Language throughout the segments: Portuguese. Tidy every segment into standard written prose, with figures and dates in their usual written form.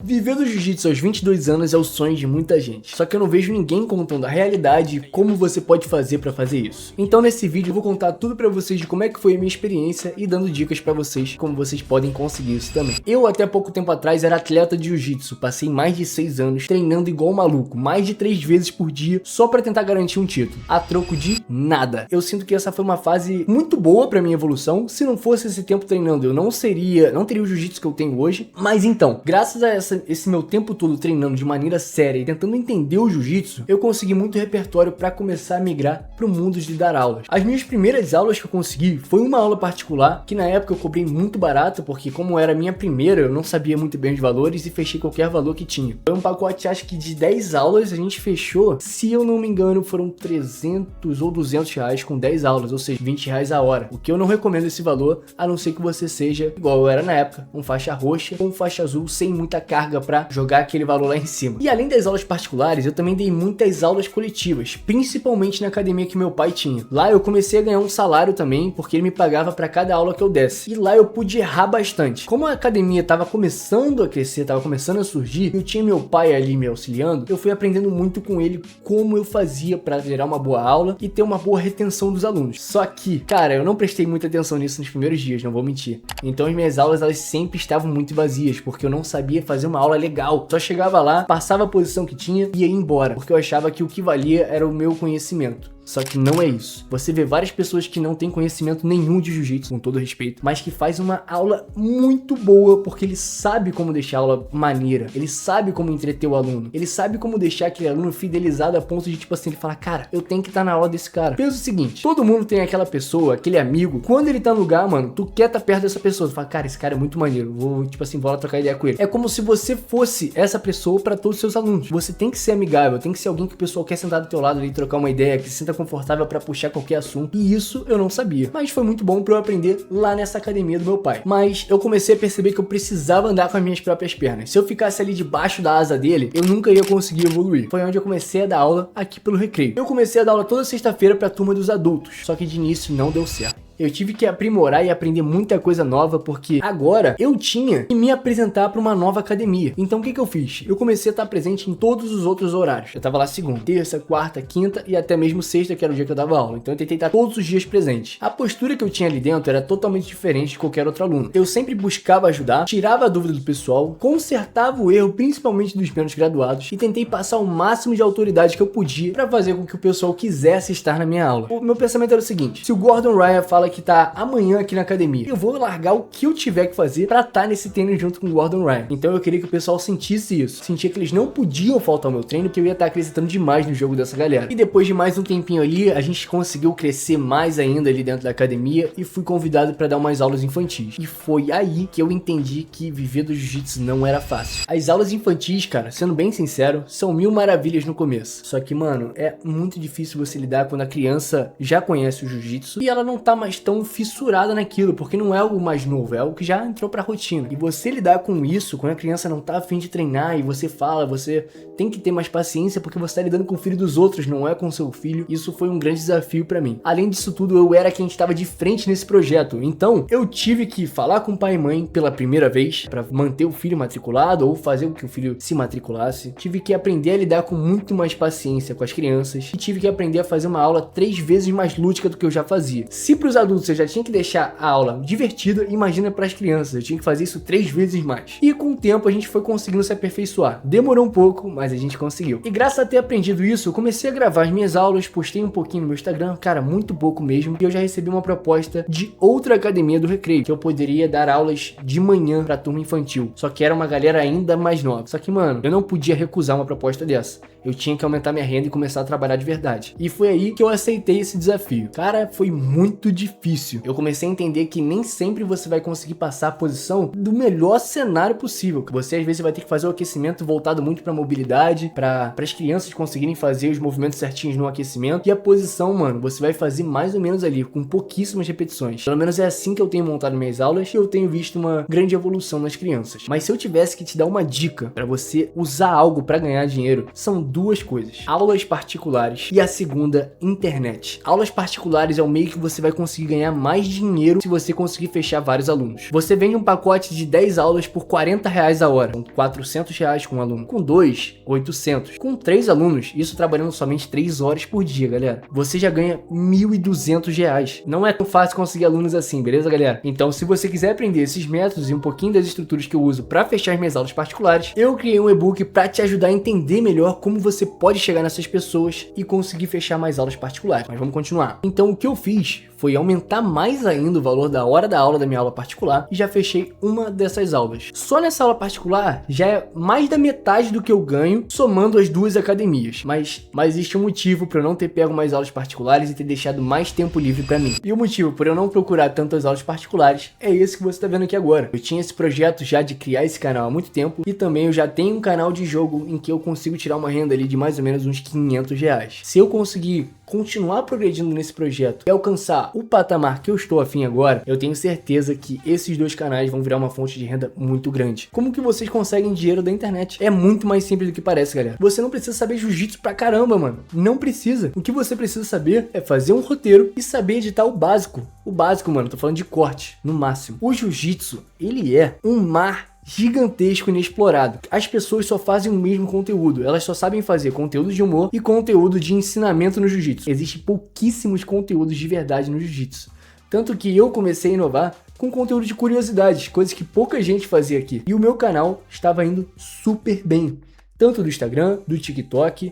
Viver do jiu-jitsu aos 22 anos é o sonho de muita gente, só que eu não vejo ninguém contando a realidade e como você pode fazer pra fazer isso. Então nesse vídeo eu vou contar tudo pra vocês de como é que foi a minha experiência e dando dicas pra vocês como vocês podem conseguir isso também. Eu até pouco tempo atrás era atleta de jiu-jitsu, passei mais de 6 anos treinando igual maluco, mais de 3 vezes por dia só pra tentar garantir um título, a troco de nada. Eu sinto que essa foi uma fase muito boa pra minha evolução. Se não fosse esse tempo treinando eu não teria o jiu-jitsu que eu tenho hoje. Mas então, graças a esse meu tempo todo treinando de maneira séria e tentando entender o jiu-jitsu, eu consegui muito repertório para começar a migrar pro mundo de dar aulas. As minhas primeiras aulas que eu consegui foi uma aula particular, que na época eu cobrei muito barato, porque como era a minha primeira, eu não sabia muito bem os valores e fechei qualquer valor que tinha. Foi um pacote, acho que de 10 aulas, a gente fechou, se eu não me engano, foram 300 ou 200 reais com 10 aulas, ou seja, 20 reais a hora. O que eu não recomendo esse valor, a não ser que você seja, igual eu era na época, um faixa roxa ou um faixa azul sem muita carga pra jogar aquele valor lá em cima. E além das aulas particulares, eu também dei muitas aulas coletivas, principalmente na academia que meu pai tinha. Lá eu comecei a ganhar um salário também, porque ele me pagava pra cada aula que eu desse. E lá eu pude errar bastante. Como a academia tava começando a crescer, tava começando a surgir, eu tinha meu pai ali me auxiliando, eu fui aprendendo muito com ele como eu fazia pra gerar uma boa aula e ter uma boa retenção dos alunos. Só que, cara, eu não prestei muita atenção nisso nos primeiros dias, não vou mentir. Então as minhas aulas, elas sempre estavam muito vazias, porque eu não sabia fazer uma aula legal. Só chegava lá, passava a posição que tinha e ia embora, porque eu achava que o que valia era o meu conhecimento. Só que não é isso. Você vê várias pessoas que não têm conhecimento nenhum de jiu-jitsu, com todo respeito, mas que faz uma aula muito boa, porque ele sabe como deixar a aula maneira, ele sabe como entreter o aluno, ele sabe como deixar aquele aluno fidelizado a ponto de, tipo assim, ele falar, cara, eu tenho que estar na aula desse cara. Pensa o seguinte, todo mundo tem aquela pessoa, aquele amigo, quando ele tá no lugar, mano, tu quer estar perto dessa pessoa, tu fala, cara, esse cara é muito maneiro, vou, tipo assim, vou lá trocar ideia com ele. É como se você fosse essa pessoa pra todos os seus alunos. Você tem que ser amigável, tem que ser alguém que o pessoal quer sentar do teu lado ali e trocar uma ideia, que se sinta confortável para puxar qualquer assunto, e isso eu não sabia, mas foi muito bom para eu aprender lá nessa academia do meu pai. Mas eu comecei a perceber que eu precisava andar com as minhas próprias pernas. Se eu ficasse ali debaixo da asa dele, eu nunca ia conseguir evoluir. Foi onde eu comecei a dar aula aqui pelo Recreio. Eu comecei a dar aula toda sexta-feira para a turma dos adultos, só que de início não deu certo. Eu tive que aprimorar e aprender muita coisa nova, porque agora eu tinha que me apresentar para uma nova academia. Então o que eu fiz? Eu comecei a estar presente em todos os outros horários. Eu tava lá segunda, terça, quarta, quinta e até mesmo sexta, que era o dia que eu dava aula. Então eu tentei estar todos os dias presente. A postura que eu tinha ali dentro era totalmente diferente de qualquer outro aluno. Eu sempre buscava ajudar, tirava a dúvida do pessoal, consertava o erro, principalmente dos menos graduados, e tentei passar o máximo de autoridade que eu podia para fazer com que o pessoal quisesse estar na minha aula. O meu pensamento era o seguinte: se o Gordon Ryan fala que tá amanhã aqui na academia, eu vou largar o que eu tiver que fazer pra estar nesse treino junto com o Gordon Ryan. Então eu queria que o pessoal sentisse isso, sentia que eles não podiam faltar ao meu treino, que eu ia estar acrescentando demais no jogo dessa galera. E depois de mais um tempinho ali, a gente conseguiu crescer mais ainda ali dentro da academia e fui convidado pra dar umas aulas infantis. E foi aí que eu entendi que viver do jiu-jitsu não era fácil. As aulas infantis, cara, sendo bem sincero, são mil maravilhas no começo. Só que, mano, é muito difícil você lidar quando a criança já conhece o jiu-jitsu e ela não tá mais tão fissurada naquilo, porque não é algo mais novo, é algo que já entrou pra rotina. E você lidar com isso, quando a criança não tá a fim de treinar e você fala, você tem que ter mais paciência, porque você tá lidando com o filho dos outros, não é com o seu filho. Isso foi um grande desafio pra mim. Além disso tudo, eu era quem estava de frente nesse projeto, então eu tive que falar com o pai e mãe pela primeira vez, pra manter o filho matriculado ou fazer com que o filho se matriculasse. Tive que aprender a lidar com muito mais paciência com as crianças e tive que aprender a fazer uma aula 3 vezes mais lúdica do que eu já fazia. Se pros adultos eu já tinha que deixar a aula divertida, imagina para as crianças, eu tinha que fazer isso 3 vezes mais. E com o tempo a gente foi conseguindo se aperfeiçoar. Demorou um pouco, mas a gente conseguiu. E graças a ter aprendido isso, eu comecei a gravar as minhas aulas, postei um pouquinho no meu Instagram, cara, muito pouco mesmo, e eu já recebi uma proposta de outra academia do Recreio, que eu poderia dar aulas de manhã pra turma infantil, só que era uma galera ainda mais nova. Só que, mano, eu não podia recusar uma proposta dessa. Eu tinha que aumentar minha renda e começar a trabalhar de verdade. E foi aí que eu aceitei esse desafio. Cara, foi muito difícil. Eu comecei a entender que nem sempre você vai conseguir passar a posição do melhor cenário possível. Você às vezes vai ter que fazer o aquecimento voltado muito pra mobilidade, para as crianças conseguirem fazer os movimentos certinhos no aquecimento. E a posição, mano, você vai fazer mais ou menos ali, com pouquíssimas repetições. Pelo menos é assim que eu tenho montado minhas aulas e eu tenho visto uma grande evolução nas crianças. Mas se eu tivesse que te dar uma dica pra você usar algo pra ganhar dinheiro, são duas coisas: aulas particulares e a segunda, internet. Aulas particulares é o meio que você vai conseguir conseguir ganhar mais dinheiro se você conseguir fechar vários alunos. Você vende um pacote de 10 aulas por R$40 a hora, com R$400 com um aluno. Com 2, 800. Com 3 alunos, isso trabalhando somente 3 horas por dia, galera, você já ganha R$1.200. Não é tão fácil conseguir alunos assim, beleza, galera? Então, se você quiser aprender esses métodos e um pouquinho das estruturas que eu uso para fechar as minhas aulas particulares, eu criei um e-book para te ajudar a entender melhor como você pode chegar nessas pessoas e conseguir fechar mais aulas particulares. Mas vamos continuar. Então, o que eu fiz foi aumentar mais ainda o valor da hora da aula da minha aula particular e já fechei uma dessas aulas. Só nessa aula particular já é mais da metade do que eu ganho somando as duas academias. Mas existe um motivo para eu não ter pego mais aulas particulares e ter deixado mais tempo livre para mim. E o motivo por eu não procurar tantas aulas particulares é esse que você está vendo aqui agora. Eu tinha esse projeto já de criar esse canal há muito tempo e também eu já tenho um canal de jogo em que eu consigo tirar uma renda ali de mais ou menos uns R$500. Se eu conseguir continuar progredindo nesse projeto e alcançar o patamar que eu estou afim agora, eu tenho certeza que esses dois canais vão virar uma fonte de renda muito grande. Como que vocês conseguem dinheiro da internet? É muito mais simples do que parece, galera. Você não precisa saber jiu-jitsu pra caramba, mano. Não precisa. O que você precisa saber é fazer um roteiro e saber editar o básico. O básico, mano, tô falando de corte, no máximo. O jiu-jitsu, ele é um mar gigantesco inexplorado. As pessoas só fazem o mesmo conteúdo, elas só sabem fazer conteúdo de humor e conteúdo de ensinamento no jiu-jitsu. Existem pouquíssimos conteúdos de verdade no jiu-jitsu. Tanto que eu comecei a inovar com conteúdo de curiosidades, coisas que pouca gente fazia aqui. E o meu canal estava indo super bem, tanto do Instagram, do TikTok,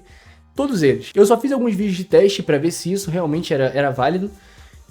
todos eles. Eu só fiz alguns vídeos de teste para ver se isso realmente era válido.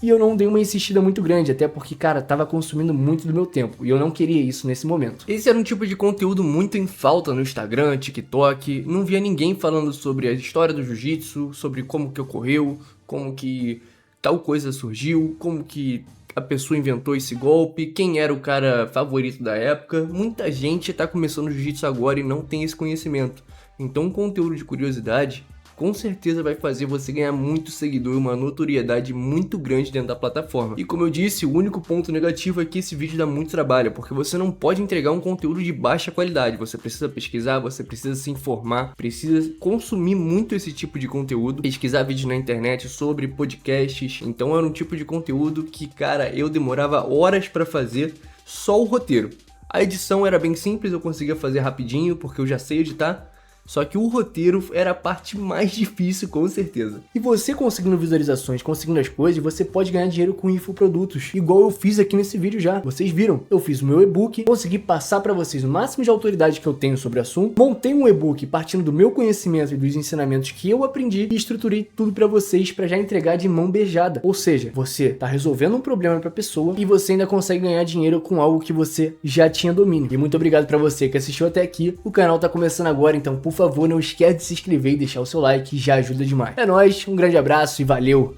E eu não dei uma insistida muito grande, até porque, cara, tava consumindo muito do meu tempo. E eu não queria isso nesse momento. Esse era um tipo de conteúdo muito em falta no Instagram, TikTok. Não via ninguém falando sobre a história do jiu-jitsu, sobre como que ocorreu, como que tal coisa surgiu, como que a pessoa inventou esse golpe, quem era o cara favorito da época. Muita gente tá começando jiu-jitsu agora e não tem esse conhecimento. Então, um conteúdo de curiosidade com certeza vai fazer você ganhar muito seguidor e uma notoriedade muito grande dentro da plataforma. E como eu disse, o único ponto negativo é que esse vídeo dá muito trabalho, porque você não pode entregar um conteúdo de baixa qualidade. Você precisa pesquisar, você precisa se informar, precisa consumir muito esse tipo de conteúdo, pesquisar vídeos na internet sobre podcasts. Então era um tipo de conteúdo que, cara, eu demorava horas para fazer só o roteiro. A edição era bem simples, eu conseguia fazer rapidinho, porque eu já sei editar. Só que o roteiro era a parte mais difícil, com certeza. E você conseguindo visualizações, conseguindo as coisas, você pode ganhar dinheiro com infoprodutos. Igual eu fiz aqui nesse vídeo já. Vocês viram? Eu fiz o meu e-book, consegui passar para vocês o máximo de autoridade que eu tenho sobre o assunto. Montei um e-book partindo do meu conhecimento e dos ensinamentos que eu aprendi e estruturei tudo para vocês para já entregar de mão beijada. Ou seja, você tá resolvendo um problema para a pessoa e você ainda consegue ganhar dinheiro com algo que você já tinha domínio. E muito obrigado para você que assistiu até aqui. O canal tá começando agora, então por favor, não esquece de se inscrever e deixar o seu like, já ajuda demais. É nóis, um grande abraço e valeu!